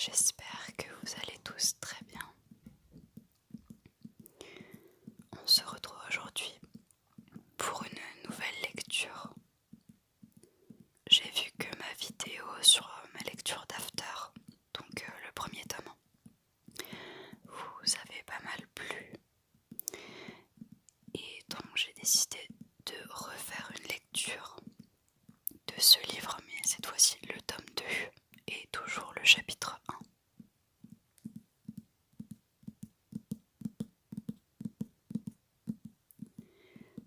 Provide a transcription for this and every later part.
J'espère que vous allez tous très bien. On se retrouve aujourd'hui pour une nouvelle lecture. J'ai vu que ma vidéo sur ma lecture d'After, donc le premier tome, vous avez pas mal plu. Et donc j'ai décidé de refaire une lecture de ce livre, mais cette fois-ci le tome 2 et toujours le chapitre 1.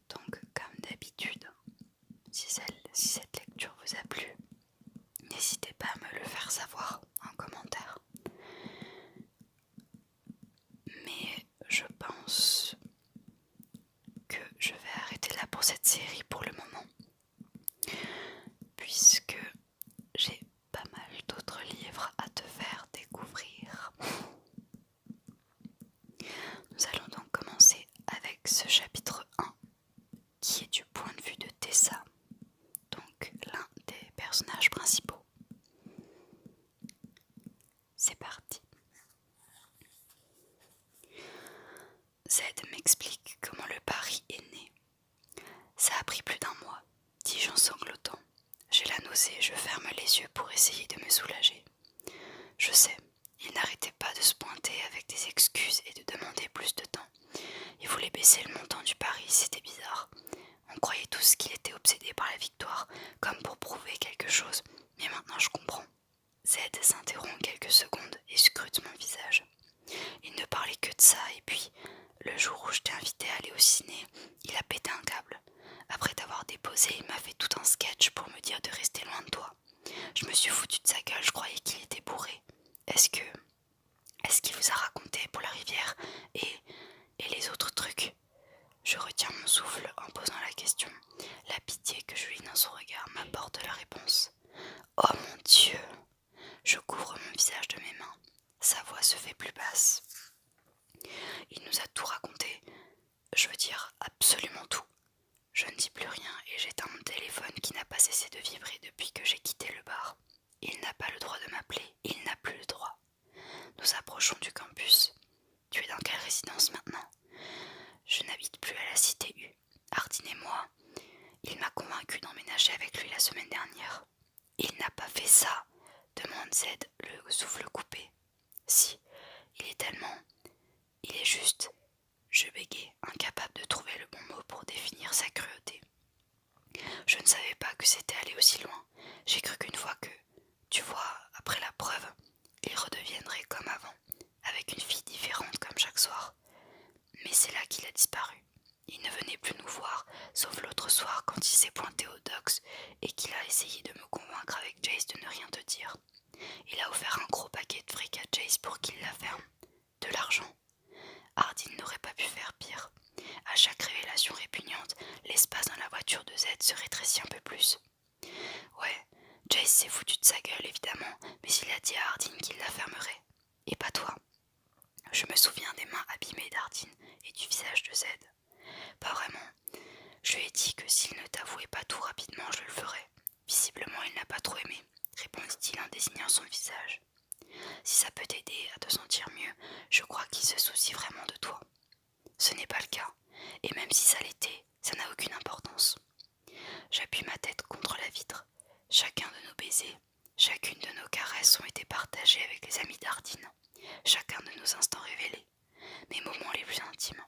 Donc comme d'habitude, si cette lecture vous a plu, n'hésitez pas à me le faire savoir en commentaire. Mais je pense que je vais arrêter là pour cette série pour le moment, puisque j'ai pas mal d'autres livres à te faire découvrir. Nous allons donc commencer avec ce chapitre 1 qui est du point de vue de Tessa, donc l'un des personnages principaux. C'est parti. Zed m'explique comment le pari est né. Ça a pris plus d'un mois, dis-je en sanglotant. J'ai la nausée, je ferme les yeux pour essayer de me soulager. Je sais, il n'arrêtait pas de se pointer avec des excuses et de demander plus de temps. Il voulait baisser le montant du pari, c'était bizarre. On croyait tous qu'il était obsédé par la victoire, comme pour prouver quelque chose, mais maintenant je comprends. Zed s'interrompt quelques secondes et scrute mon visage. Il ne parlait que de ça, et puis, le jour où je t'ai invité à aller au ciné, il a pété un câble. Après t'avoir déposé, il m'a fait tout un sketch pour me dire de rester loin de toi. Je me suis foutu de sa gueule, je croyais qu'il était bourré. Est-ce qu'il vous a raconté pour la rivière et les autres trucs? Je retiens mon souffle en posant la question. La pitié que je lis dans son regard m'apporte la réponse. Oh mon Dieu! Je couvre mon visage de mes mains. Sa voix se fait plus basse. Il nous a tout raconté. Je veux dire absolument tout. Je ne dis plus rien et j'éteins mon téléphone qui n'a pas cessé de vibrer depuis que j'ai quitté le bar. Il n'a pas le droit de m'appeler. Il n'a plus le droit. Nous approchons du campus. Tu es dans quelle résidence maintenant? Je n'habite plus à la cité U. Hardin et moi, il m'a convaincu d'emménager avec lui la semaine dernière. Il n'a pas fait ça, demande Zed, le souffle coupé. Si, il est juste. Je bégayai, incapable de trouver le bon mot pour définir sa cruauté. Je ne savais pas que c'était allé aussi loin. J'ai cru qu'une fois que, tu vois, après la preuve, il redeviendrait comme avant, avec une fille différente comme chaque soir. Mais c'est là qu'il a disparu. Il ne venait plus nous voir, sauf l'autre soir quand il s'est pointé au Docks et qu'il a essayé de me convaincre avec Jace de ne rien te dire. Il a offert un gros paquet de fric à Jace pour qu'il la ferme. De l'argent. Hardin n'aurait pas pu faire pire. À chaque révélation répugnante, l'espace dans la voiture de Z se rétrécit un peu plus. Ouais, Jace s'est foutu de sa gueule évidemment, mais il a dit à Hardin qu'il la fermerait. Et pas toi. Je me souviens des mains abîmées d'Hardin et du visage de Z. Pas vraiment. Je lui ai dit que s'il ne t'avouait pas tout rapidement, je le ferais. Visiblement, il n'a pas trop aimé, répondit-il en désignant son visage. Si ça peut t'aider à te sentir mieux, je crois qu'il se soucie vraiment de toi. Ce n'est pas le cas, et même si ça l'était, ça n'a aucune importance. J'appuie ma tête contre la vitre. Chacun de nos baisers, chacune de nos caresses ont été partagées avec les amis d'Hardin. Chacun de nos instants révélés, mes moments les plus intimes.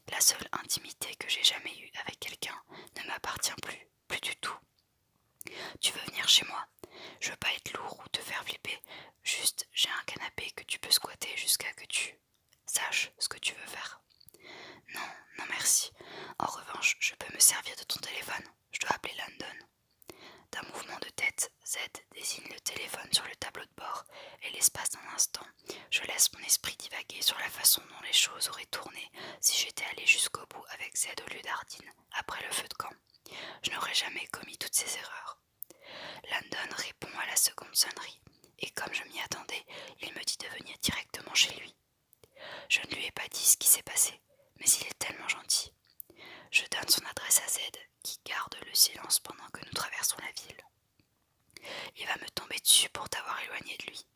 La seule intimité que j'ai jamais eue avec quelqu'un ne m'appartient plus du tout. Tu veux venir chez moi? Je veux pas être lourd ou te faire flipper, juste j'ai un canapé que tu peux squatter jusqu'à que tu saches ce que tu veux faire. Non, non merci. En revanche, je peux me servir de ton téléphone. Je dois appeler London. D'un mouvement de tête, Z désigne le téléphone sur le tableau de bord et l'espace d'un instant, je laisse mon esprit divaguer sur la façon dont les choses auraient tourné si j'étais allé jusqu'au bout avec Z au lieu d'Hardin, après le feu de camp. Je n'aurais jamais commis toutes ces erreurs. London répond à la seconde sonnerie, et comme je m'y attendais, il me dit de venir directement chez lui. Je ne lui ai pas dit ce qui s'est passé, mais il est tellement gentil. Je donne son adresse à Z, qui garde le silence pendant que nous traversons la ville. Il va me tomber dessus pour t'avoir éloigné de lui.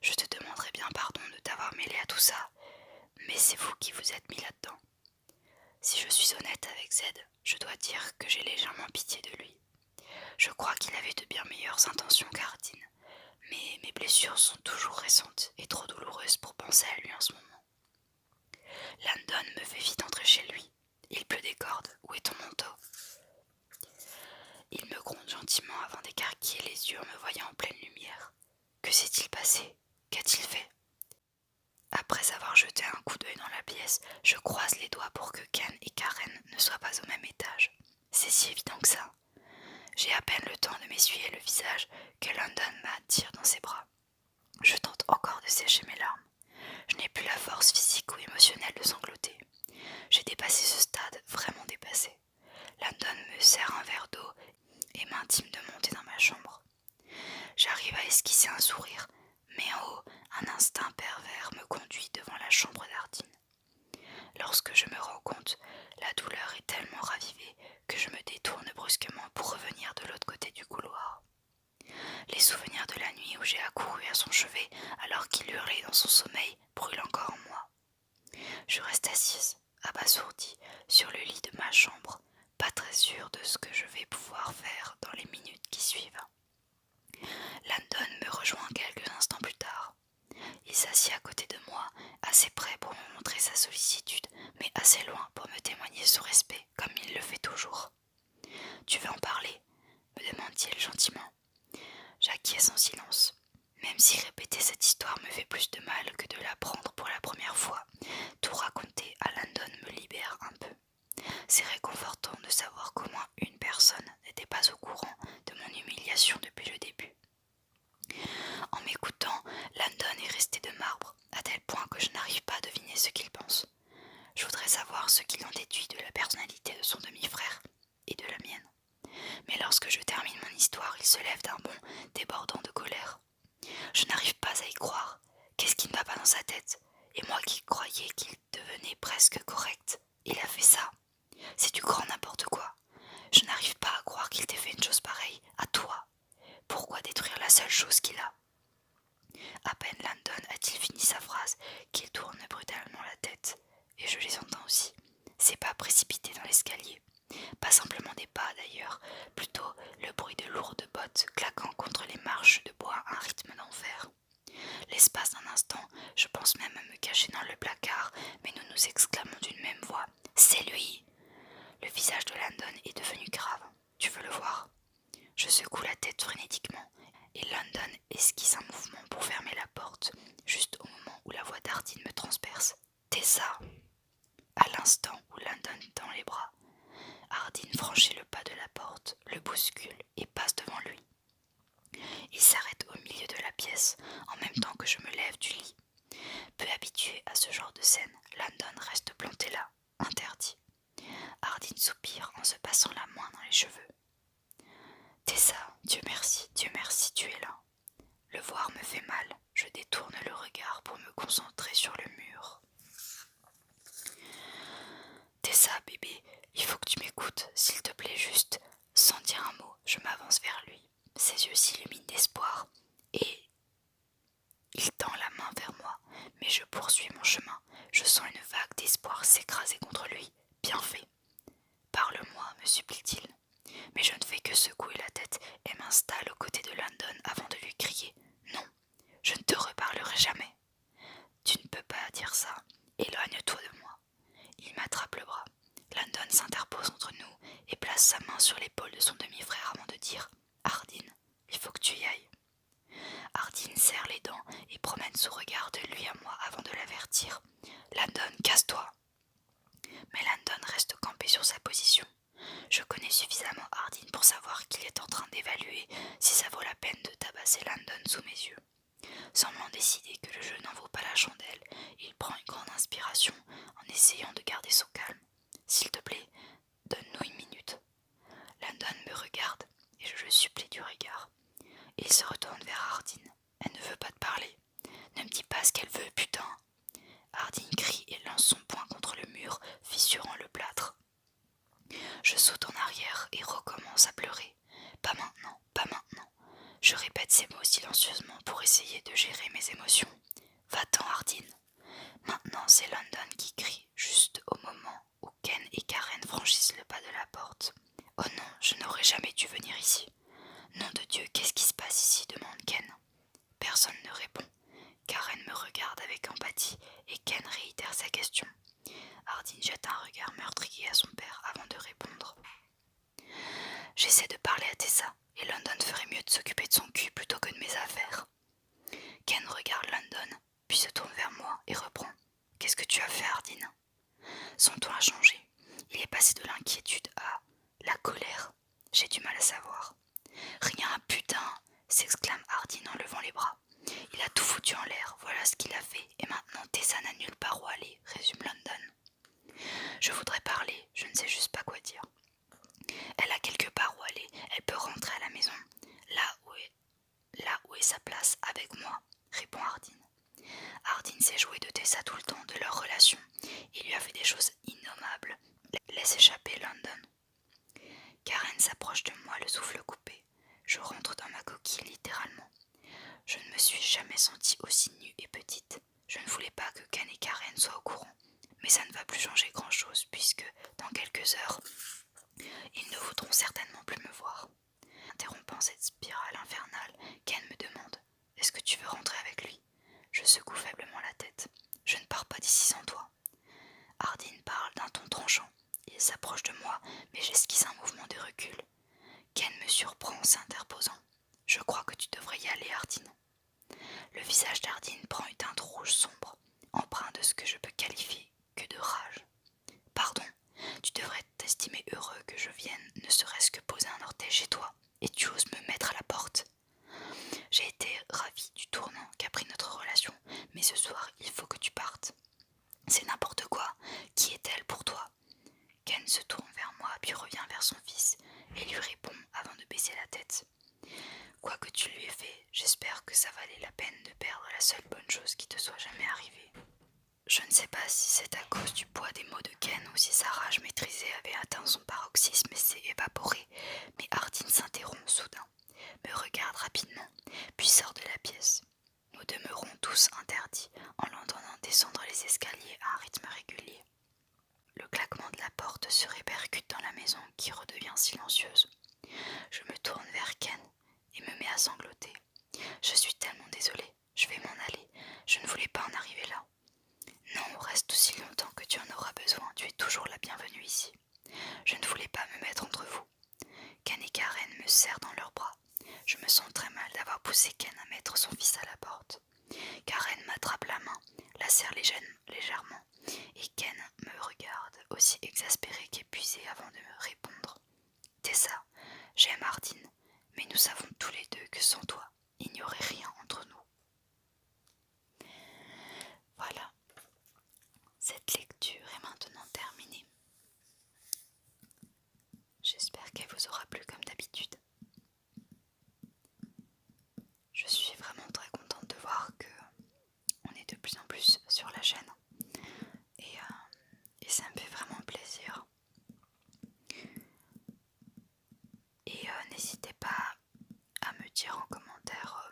Je te demanderai bien pardon de t'avoir mêlé à tout ça, mais c'est vous qui vous êtes mis là-dedans. Si je suis honnête avec Z, je dois dire que j'ai légèrement pitié de lui. Je crois qu'il avait de bien meilleures intentions qu'Ardine, mais mes blessures sont toujours récentes et trop douloureuses pour penser à lui en ce moment. Landon me fait vite entrer chez lui. Il pleut des cordes. Où est ton manteau? Il me gronde gentiment avant d'écarquiller les yeux en me voyant en pleine lumière. Que s'est-il passé? Qu'a-t-il fait? Après avoir jeté un coup d'œil dans la pièce, je croise les doigts pour que Ken et Karen ne soient pas au même étage. C'est si évident que ça. J'ai à peine le temps de m'essuyer le visage que Landon m'attire dans ses bras. Je tente encore de sécher mes larmes. Je n'ai plus la force physique ou émotionnelle de sangloter. J'ai dépassé ce stade, vraiment dépassé. Landon me sert un verre d'eau et m'intime de monter dans ma chambre. J'arrive à esquisser un sourire, mais en haut, un instinct pervers me conduit devant la chambre d'Ardine. Lorsque je me rends compte, la douleur est tellement ravivée que je me détourne brusquement pour revenir de l'autre côté du couloir. Les souvenirs de la nuit où j'ai accouru à son chevet alors qu'il hurlait dans son sommeil brûlent encore en moi. Je reste assise, abasourdie, sur le lit de ma chambre, pas très sûre de ce que je vais pouvoir faire dans les minutes qui suivent. Landon me rejoint quelques instants plus tard. Il s'assied à côté de moi, assez près pour me montrer sa sollicitude, mais assez loin pour me témoigner son respect, comme il le fait toujours. « Tu veux en parler ?» me demande-t-il gentiment. J'acquiesce en silence. Même si répéter cette histoire me fait plus de mal que de l'apprendre pour la première fois, tout raconter à Landon me libère un peu. C'est réconfortant de savoir qu'au moins une personne n'était pas au courant de mon humiliation depuis le début. En m'écoutant, Landon est resté de marbre, à tel point que je n'arrive pas à deviner ce qu'il pense. Je voudrais savoir ce qu'il en déduit de la personnalité de son demi-frère et de la mienne. Mais lorsque je termine mon histoire, il se lève d'un bond, débordant de colère. Je n'arrive pas à y croire. Qu'est-ce qui ne va pas dans sa tête? Et moi qui croyais qu'il devenait presque correct, il a fait ça. C'est du grand n'importe quoi. Je n'arrive pas à croire qu'il t'ait fait une chose pareille, à toi. Pourquoi détruire la seule chose qu'il a? À peine Landon a-t-il fini sa phrase qu'il tourne brutalement la tête, et je les entends aussi. Ses pas précipités dans l'escalier. Pas simplement des pas d'ailleurs, plutôt le bruit de lourdes bottes claquant contre les marches de bois à un rythme d'enfer. L'espace d'un instant, je pense même à me cacher dans le placard, mais nous nous exclamons d'une même voix. « C'est lui !» Le visage de Landon est devenu grave. « Tu veux le voir ?» Je secoue la tête frénétiquement, et Landon esquisse un mouvement pour fermer la porte, juste au moment où la voix d'Ardine me transperce. « Tessa !» À l'instant où Landon tend les bras, Ardine franchit le pas de la porte, le bouscule et passe devant lui. Il s'arrête au milieu de la pièce, en même temps que je me lève du lit. Peu habitué à ce genre de scène, Landon reste planté là, interdit. Ardine soupire en se passant la main dans les cheveux. « Tessa, Dieu merci, tu es là. » Le voir me fait mal, je détourne le regard pour me concentrer sur le mur. « Tessa, bébé, il faut que tu m'écoutes, s'il te plaît juste. » Sans dire un mot, je m'avance vers lui. Ses yeux s'illuminent d'espoir, et il tend la main vers moi, mais je poursuis mon chemin. Je sens une vague d'espoir s'écraser contre lui. Bien fait. « Parle-moi, me supplie-t-il. » Mais je ne fais que secouer la tête et m'installe aux côtés de Landon avant de lui crier « Non, je ne te reparlerai jamais. » « Tu ne peux pas dire ça. Éloigne-toi de moi. » Il m'attrape le bras. Landon s'interpose entre nous et place sa main sur l'épaule de son demi-frère avant de dire « Ardine, il faut que tu y ailles. » Ardine serre les dents et promène son regard de lui à moi avant de l'avertir. « Landon, casse-toi !» Mais Landon reste campé sur sa position. Je connais suffisamment Ardine pour savoir qu'il est en train d'évaluer si ça vaut la peine de tabasser Landon sous mes yeux. Semblant décider que le jeu n'en vaut pas la chandelle, il prend une grande inspiration en essayant de garder son calme. « S'il te plaît, donne-nous une minute. » Landon me regarde et je le supplie du regard. Il se retourne vers Ardine. « Elle ne veut pas te parler. Ne me dis pas ce qu'elle veut, putain !» Ardine crie et lance son poing contre le mur, fissurant le plâtre. Je saute en arrière et recommence à pleurer. « Pas maintenant, pas maintenant. » Je répète répète ces mots silencieusement pour essayer de gérer mes émotions. Va-t'en, Hardin. Maintenant, c'est London qui crie, juste au moment où Ken et Karen franchissent le pas de la porte. Oh non, je n'aurais jamais dû venir ici. Nom de Dieu, qu'est-ce qui se passe ici demande Ken. Personne ne répond. Karen me regarde avec empathie et Ken réitère sa question. Hardin jette un regard meurtrier à son père avant de répondre. J'essaie de parler à Tessa, et London ferait mieux de s'occuper de son cul plutôt que de mes affaires. Ken regarde London, puis se tourne vers moi et reprend. Qu'est-ce que tu as fait, Hardin? Son ton a changé. Il est passé de l'inquiétude à la colère. J'ai du mal à savoir. Rien, putain, s'exclame Hardin en levant les bras. Il a tout foutu en l'air, voilà ce qu'il a fait, et maintenant Tessa n'a nulle part où aller, résume London. Je voudrais parler, je ne sais juste pas quoi dire. Elle a quelque part où aller, elle peut rentrer à la maison, là où est sa place, avec moi, répond Hardin. Hardin s'est joué de Tessa tout le temps de leur relation, il lui a fait des choses innommables. Laisse échapper London. Karen s'approche de moi, le souffle coupé. Je rentre dans ma coquille littéralement. Je ne me suis jamais sentie aussi nue et petite. Je ne voulais pas que Ken et Karen soient au courant, mais ça ne va plus changer grand-chose puisque, dans quelques heures, ils ne voudront certainement plus me voir. Interrompant cette spirale infernale, Ken me demande « Est-ce que tu veux rentrer avec lui ?» Je secoue faiblement la tête. « Je ne pars pas d'ici sans toi. » Hardin parle d'un ton tranchant. Il s'approche de moi, mais j'esquisse un mouvement de recul. Ken me surprend en s'interposant. « Je crois que tu devrais y aller, Hardin. » Le visage d'Hardin prend une teinte rouge sombre, empreint de ce que je peux qualifier que de rage. « Pardon, tu devrais t'estimer heureux que je vienne ne serait-ce que poser un orteil chez toi, et tu oses me mettre à la porte. » J'ai été ravie du tournant qu'a pris notre relation, mais ce soir il faut que tu partes. C'est n'importe quoi. Qui est-elle pour toi? Ken se tourne vers moi puis revient vers son fils et lui répond avant de baisser la tête. Quoi que tu lui aies fait, j'espère que ça valait la peine de perdre la seule bonne chose qui te soit jamais arrivée. Je ne sais pas si c'est à cause du poids des mots de Ken ou si sa rage maîtrisée avait atteint son paroxysme et s'est évaporée, mais Hardin s'interrompt soudain, me regarde rapidement, puis sort de la pièce. Nous demeurons tous interdits en l'entendant descendre les escaliers à un rythme régulier. Le claquement de la porte se répercute dans la maison qui redevient silencieuse. Je me tourne vers Ken et me mets à sangloter. Je suis tellement désolée, je vais m'en aller, je ne voulais pas en arriver là. Non, reste aussi longtemps que tu en auras besoin, tu es toujours la bienvenue ici. Je ne voulais pas me mettre entre vous. Ken et Karen me serrent dans leurs bras. Je me sens très mal d'avoir poussé Ken à mettre son fils à la porte. Karen m'attrape la main, la serre légèrement, et Ken me regarde, aussi exaspéré qu'épuisé avant de me répondre. Tessa, j'aime Hardin, mais nous savons tous les deux que sans toi, il n'y aurait rien entre nous. Voilà, cette lecture est maintenant terminée. J'espère qu'elle vous aura plu comme d'habitude. Je suis vraiment très contente de voir que on est de plus en plus sur la chaîne et ça me fait vraiment plaisir. Et n'hésitez pas à me dire en commentaire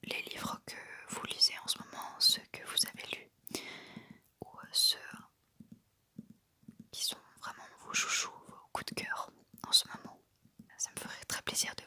les livres que vous lisez en ce moment, ceux que vous avez lus ou ceux qui sont vraiment vos chouchous, vos coups de cœur en ce moment. Ça me ferait très plaisir de